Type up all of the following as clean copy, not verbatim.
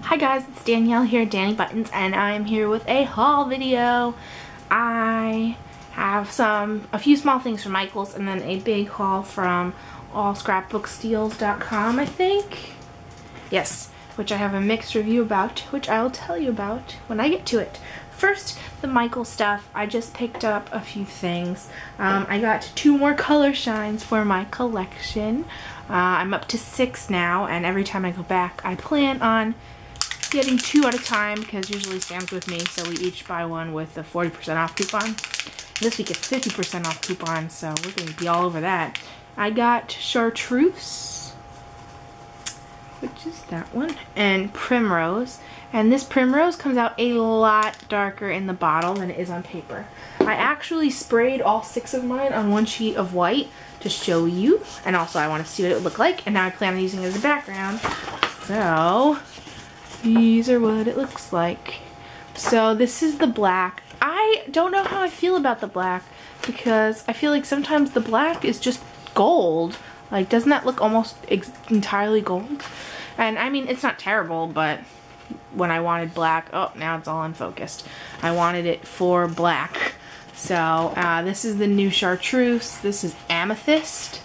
Hi guys, it's Danielle here, Danny Buttons, and I'm here with a haul video. I have a few small things from Michaels and then a big haul from allscrapbooksteals.com, I think. Yes, which I have a mixed review about, which I'll tell you about when I get to it. First, the Michaels stuff. I just picked up a few things. I got 2 more color shines for my collection. I'm up to 6 now, and every time I go back, I plan on getting 2 at a time because usually Sam's with me, so we each buy one with a 40% off coupon. This week it's 50% off coupon, so we're going to be all over that. I got Chartreuse, which is that one, and Primrose. And this Primrose comes out a lot darker in the bottle than it is on paper. I actually sprayed all 6 of mine on one sheet of white to show you, and also I want to see what it would look like, and now I plan on using it as a background. So these are what it looks like. So this is the black. I don't know how I feel about the black because I feel like sometimes the black is just gold. Like, doesn't that look almost entirely gold? And I mean, it's not terrible, but when I wanted black, oh, now it's all unfocused. I wanted it for black. So this is the new Chartreuse. This is Amethyst.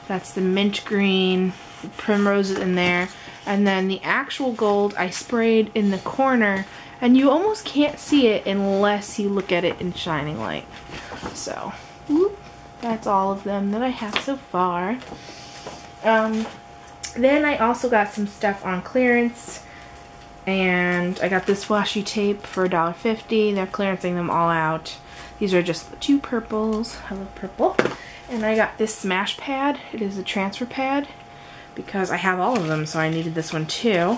That's the mint green. The Primrose is in there. And then the actual gold I sprayed in the corner, and you almost can't see it unless you look at it in shining light. So, whoop, that's all of them that I have so far. Then I also got some stuff on clearance, and I got this washi tape for $1.50. They're clearancing them all out. These are just the 2 purples. I love purple. And I got this smash pad. It is a transfer pad, because I have all of them, so I needed this one too.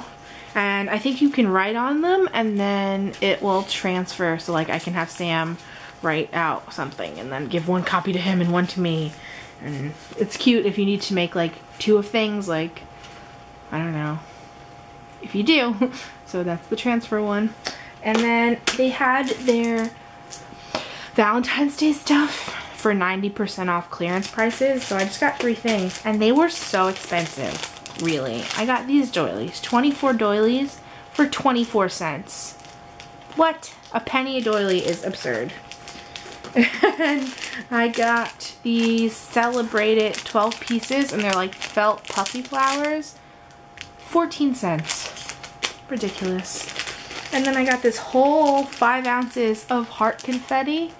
And I think you can write on them and then it will transfer, so like I can have Sam write out something and then give 1 copy to him and 1 to me. And it's cute if you need to make like 2 of things, like, I don't know, if you do. So that's the transfer one. And then they had their Valentine's Day stuff for 90% off clearance prices, so I just got 3 things, and they were so expensive, really. I got these doilies, 24 doilies for 24 cents. What? A penny a doily is absurd. And I got these Celebrate It 12 pieces, and they're like felt puffy flowers, 14 cents. Ridiculous. And then I got this whole 5 ounces of heart confetti,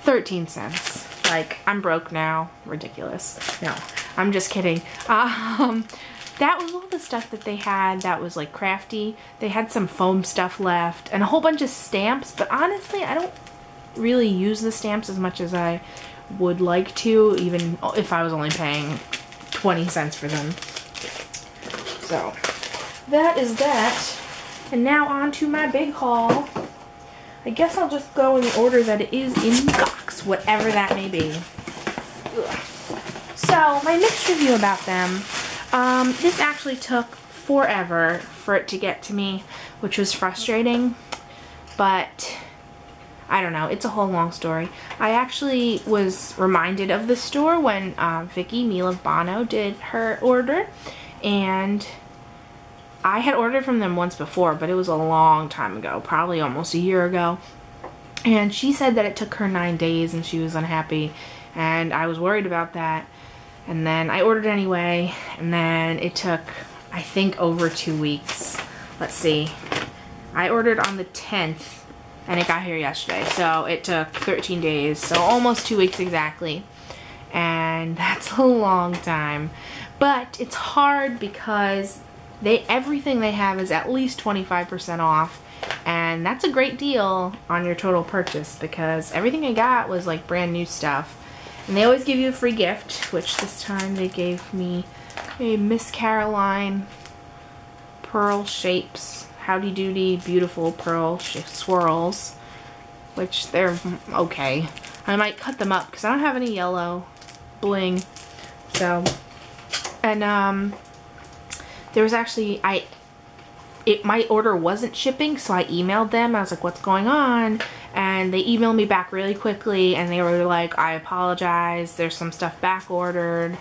13 cents. Like, I'm broke now. Ridiculous. No, I'm just kidding. That was all the stuff that they had that was like crafty. They had some foam stuff left and a whole bunch of stamps, but honestly I don't really use the stamps as much as I would like to, even if I was only paying 20 cents for them. So that is that. And now on to my big haul. I guess I'll just go in the order that it is in the box, whatever that may be. Ugh. So, my mixed review about them. This actually took forever for it to get to me, which was frustrating. But, I don't know, it's a whole long story. I actually was reminded of the store when Vicky Mila Bono did her order. And I had ordered from them once before, but it was a long time ago, probably almost a year ago. And she said that it took her 9 days and she was unhappy, and I was worried about that. And then I ordered anyway, and then it took, I think, over 2 weeks. Let's see. I ordered on the 10th, and it got here yesterday, so it took 13 days, so almost 2 weeks exactly. And that's a long time. But it's hard because everything they have is at least 25% off, and that's a great deal on your total purchase because everything I got was like brand new stuff. And they always give you a free gift, which this time they gave me a Miss Caroline pearl shapes, Howdy Doody beautiful pearl swirls, which they're okay. I might cut them up because I don't have any yellow bling. So, and there was actually, my order wasn't shipping, so I emailed them. I was like, what's going on? And they emailed me back really quickly, and they were like, I apologize, there's some stuff back ordered.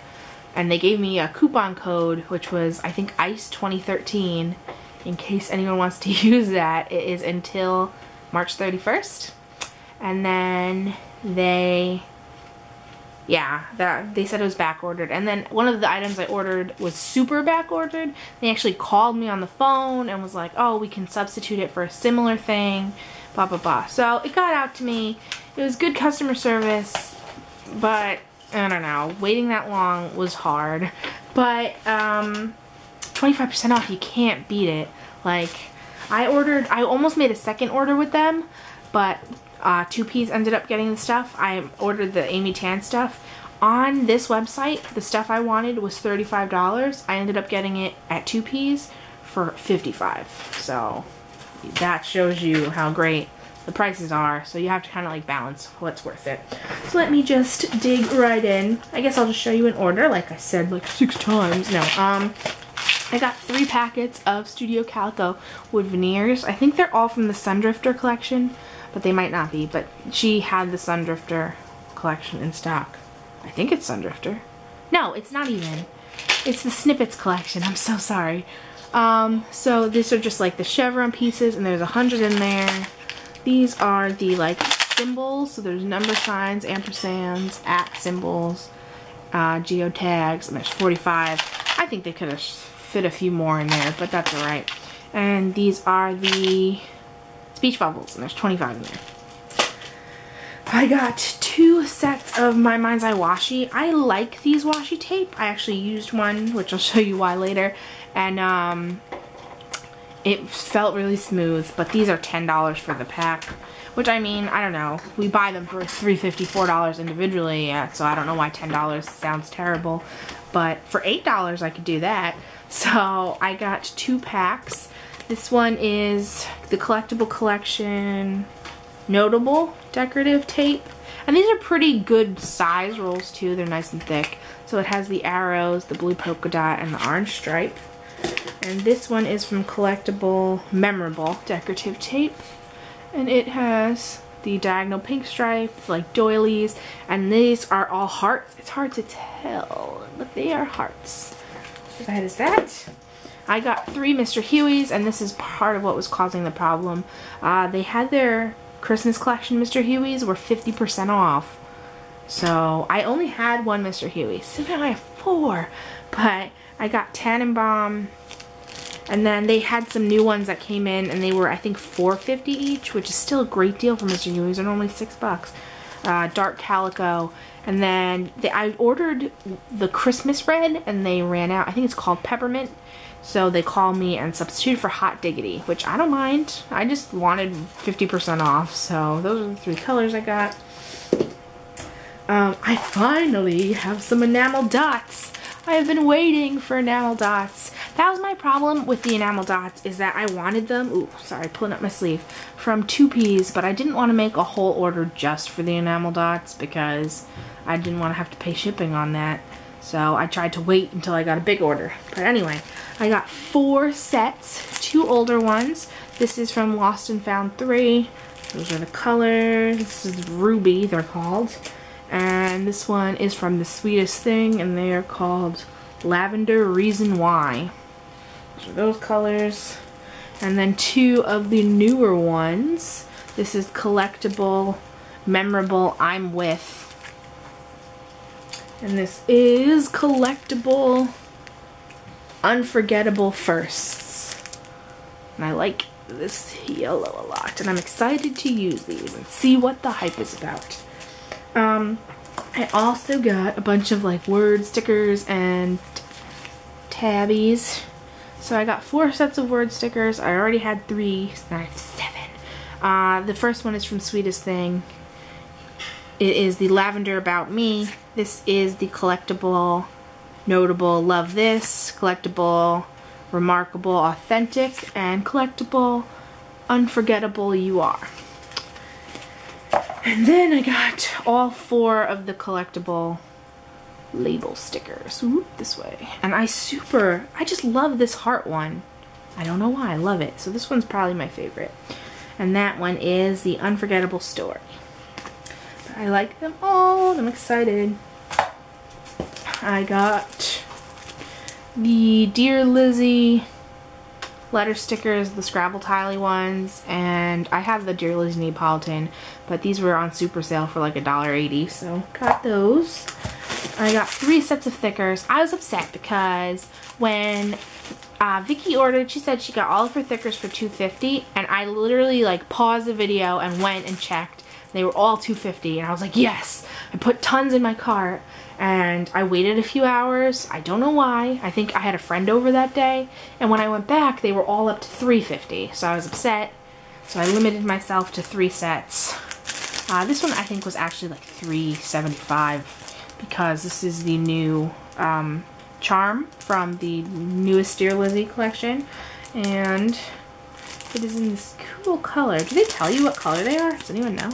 And they gave me a coupon code, which was, I think, ICE 2013. in case anyone wants to use that. It is until March 31st. And then they said it was back ordered. And then one of the items I ordered was super back ordered. They actually called me on the phone and was like, oh, we can substitute it for a similar thing, blah blah blah. So it got out to me. It was good customer service, but I don't know, waiting that long was hard. But 25% off, you can't beat it. Like, I almost made a second order with them, but 2Ps ended up getting the stuff. I ordered the Amy Tan stuff. On this website, the stuff I wanted was $35. I ended up getting it at 2Ps for $55. So that shows you how great the prices are. So you have to kind of like balance what's worth it. So let me just dig right in. I guess I'll just show you an order, like I said like 6 times. No, I got 3 packets of Studio Calico wood veneers. I think they're all from the Sundrifter collection, but they might not be. But she had the Sundrifter collection in stock. I think it's Sundrifter. No, it's not even. It's the Snippets collection. I'm so sorry. So these are just like the chevron pieces, and there's 100 in there. These are the like symbols. So there's number signs, ampersands, @ symbols, geotags, and there's 45. I think they could have fit a few more in there, but that's alright. And these are the speech bubbles, and there's 25 in there. I got 2 sets of my Mind's Eye washi. I like these washi tape. I actually used one, which I'll show you why later, and it felt really smooth, but these are $10 for the pack, which, I mean, I don't know. We buy them for $3.50, $4 individually, so I don't know why $10 sounds terrible, but for $8 I could do that. So I got 2 packs. This one is the Collectible Collection Notable Decorative Tape. And these are pretty good size rolls too. They're nice and thick. So it has the arrows, the blue polka dot, and the orange stripe. And this one is from Collectible Memorable Decorative Tape. And it has the diagonal pink stripes, like doilies. And these are all hearts. It's hard to tell, but they are hearts. So that is that. I got 3 Mr. Huey's, and this is part of what was causing the problem. They had their Christmas collection Mr. Huey's were 50% off. So I only had 1 Mr. Huey. So now I have 4. But I got Tannenbaum, and then they had some new ones that came in, and they were, I think, $4.50 each, which is still a great deal for Mr. Huey's. They're normally $6. Dark Calico. And then I ordered the Christmas red, and they ran out. I think it's called Peppermint. So they called me and substituted for Hot Diggity, which I don't mind. I just wanted 50% off. So those are the 3 colors I got. I finally have some enamel dots. I have been waiting for enamel dots. That was my problem with the enamel dots, is that I wanted them, ooh, sorry, pulling up my sleeve, from 2Ps, but I didn't want to make a whole order just for the enamel dots because I didn't want to have to pay shipping on that. So I tried to wait until I got a big order. But anyway, I got 4 sets, 2 older ones. This is from Lost and Found 3. Those are the colors. This is Ruby, they're called. And this one is from The Sweetest Thing, and they are called Lavender Reason Why. Those are those colors. And then 2 of the newer ones. This is Collectible Memorable I'm With. And this is Collectible Unforgettable Firsts. And I like this yellow a lot. And I'm excited to use these and see what the hype is about. I also got a bunch of like word stickers and tabbies. So I got 4 sets of word stickers. I already had 3, so now I have 7. The first one is from Sweetest Thing. It is the Lavender About Me. This is the Collectible Notable Love This, Collectible Remarkable Authentic, and Collectible Unforgettable You Are. And then I got all 4 of the collectible label stickers. Whoop, this way. And I just love this heart one. I don't know why, I love it. So this one's probably my favorite. And that one is The Unforgettable Story. But I like them all, I'm excited. I got the Dear Lizzie letter stickers, the Scrabble Tiley ones, and I have the Dear Lizzie Neapolitan, but these were on super sale for like $1.80, so got those. I got 3 sets of thickers. I was upset because when Vicky ordered, she said she got all of her thickers for $2.50, and I literally like paused the video and went and checked. They were all $2.50, and I was like, yes! I put tons in my cart, and I waited a few hours. I don't know why. I think I had a friend over that day, and when I went back, they were all up to $3.50, so I was upset. So I limited myself to 3 sets. This one I think was actually like $3.75 because this is the new charm from the newest Dear Lizzie collection, and it is in this cool color. Do they tell you what color they are? Does anyone know?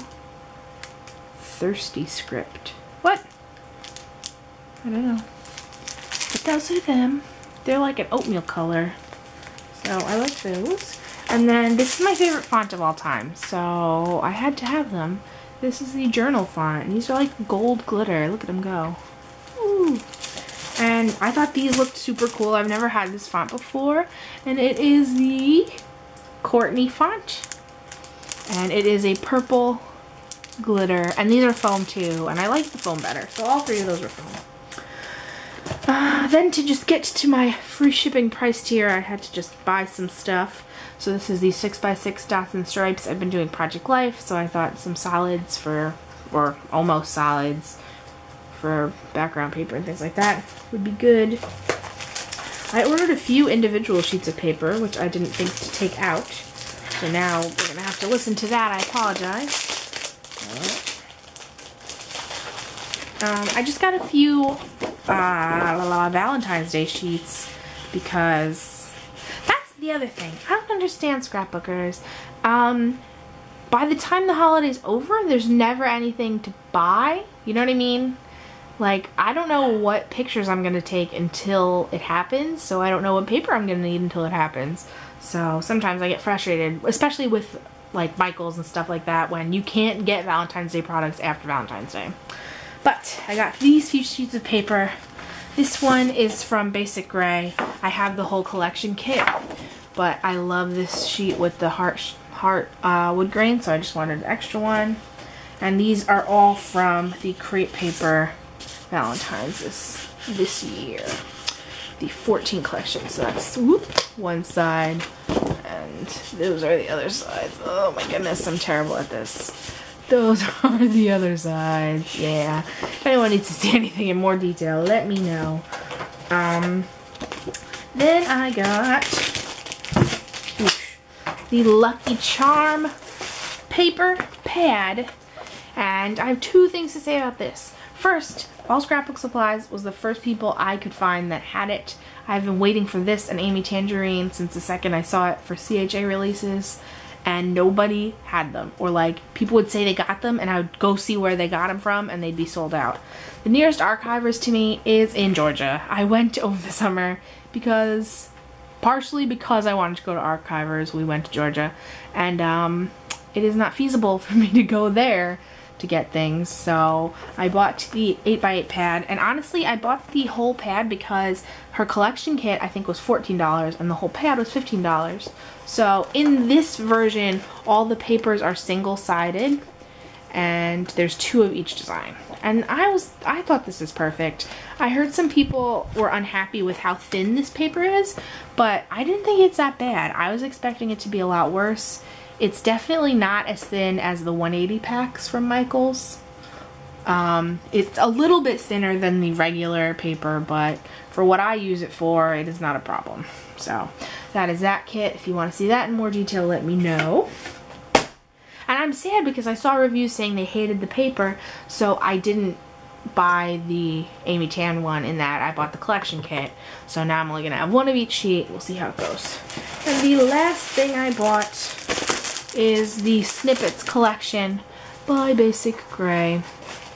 Thirsty Script. What? I don't know. But those are them. They're like an oatmeal color. So I like those. And then this is my favorite font of all time, so I had to have them. This is the journal font, and these are like gold glitter. Look at them go. Ooh. And I thought these looked super cool. I've never had this font before, and it is the Courtney font, and it is a purple glitter, and these are foam too, and I like the foam better, so all 3 of those are foam. Then to just get to my free shipping price tier, I had to just buy some stuff. So this is the 6x6 dots and stripes. I've been doing Project Life, so I thought some solids for, or almost solids, for background paper and things like that would be good. I ordered a few individual sheets of paper, which I didn't think to take out. So now we're going to have to listen to that. I apologize. I just got a few Valentine's Day sheets because that's the other thing. I don't understand scrapbookers. By the time the holiday's over, there's never anything to buy. You know what I mean? Like, I don't know what pictures I'm going to take until it happens, so I don't know what paper I'm going to need until it happens. So sometimes I get frustrated, especially with like Michaels and stuff like that, when you can't get Valentine's Day products after Valentine's Day. But I got these few sheets of paper. This one is from Basic Gray. I have the whole collection kit, but I love this sheet with the heart wood grain, so I just wanted an extra one. And these are all from the Crepe Paper Valentine's this year. The 14 collection. So that's whoop, one side, and those are the other sides. Oh my goodness, I'm terrible at this. Those are the other sides. Yeah. If anyone needs to see anything in more detail, let me know. Then I got the Lucky Charm paper pad, and I have 2 things to say about this. First, All Scrapbook Supplies was the first people I could find that had it. I've been waiting for this and Amy Tangerine since the second I saw it for CHA releases, and nobody had them. Or like, people would say they got them and I would go see where they got them from and they'd be sold out. The nearest Archivers to me is in Georgia. I went over the summer because, partially because I wanted to go to Archivers, we went to Georgia, and it is not feasible for me to go there to get things, so I bought the 8x8 pad, and honestly I bought the whole pad because her collection kit I think was $14 and the whole pad was $15. So in this version all the papers are single-sided and there's 2 of each design, and I thought this is perfect. I heard some people were unhappy with how thin this paper is, but I didn't think it's that bad. I was expecting it to be a lot worse. It's definitely not as thin as the 180 packs from Michaels. It's a little bit thinner than the regular paper, but for what I use it for, it is not a problem. So that is that kit. If you want to see that in more detail, let me know. And I'm sad because I saw reviews saying they hated the paper, so I didn't buy the Amy Tan one in that. I bought the collection kit. So now I'm only going to have 1 of each sheet. We'll see how it goes. And the last thing I bought is the Snippets collection by Basic Gray,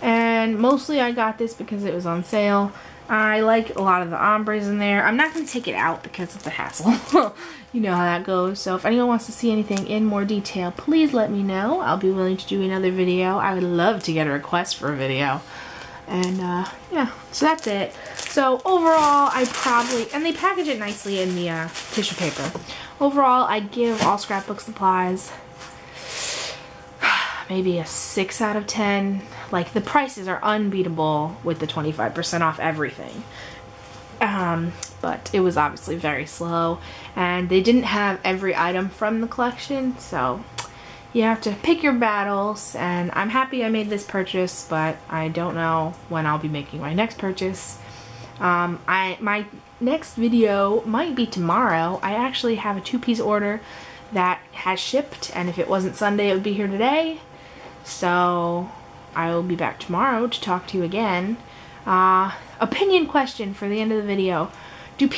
and mostly I got this because it was on sale. I like a lot of the ombres in there. I'm not going to take it out because it's a hassle. You know how that goes. So if anyone wants to see anything in more detail, please let me know. I'll be willing to do another video. I would love to get a request for a video. And yeah, so that's it. So overall, and they package it nicely in the tissue paper. Overall, I give all Scrapbook supplies maybe a 6 out of 10. Like, the prices are unbeatable with the 25% off everything. But it was obviously very slow, and they didn't have every item from the collection, so you have to pick your battles. And I'm happy I made this purchase, but I don't know when I'll be making my next purchase. My next video might be tomorrow. I actually have a 2-piece order that has shipped, and if it wasn't Sunday, it would be here today. So I will be back tomorrow to talk to you again. Opinion question for the end of the video. Do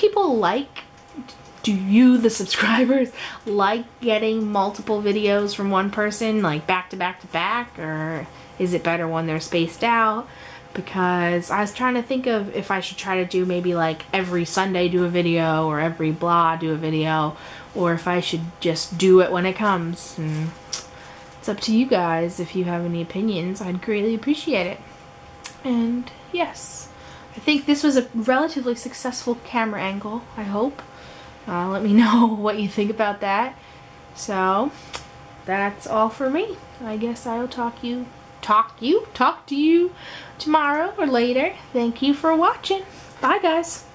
you, the subscribers, like getting multiple videos from one person, like back to back to back, or is it better when they're spaced out? Because I was trying to think of if I should try to do maybe like every Sunday do a video, or every blah do a video, or if I should just do it when it comes. And it's up to you guys. If you have any opinions, I'd greatly appreciate it. And yes, I think this was a relatively successful camera angle, I hope. Let me know what you think about that. So that's all for me. I guess I'll talk to you tomorrow or later. Thank you for watching. Bye, guys.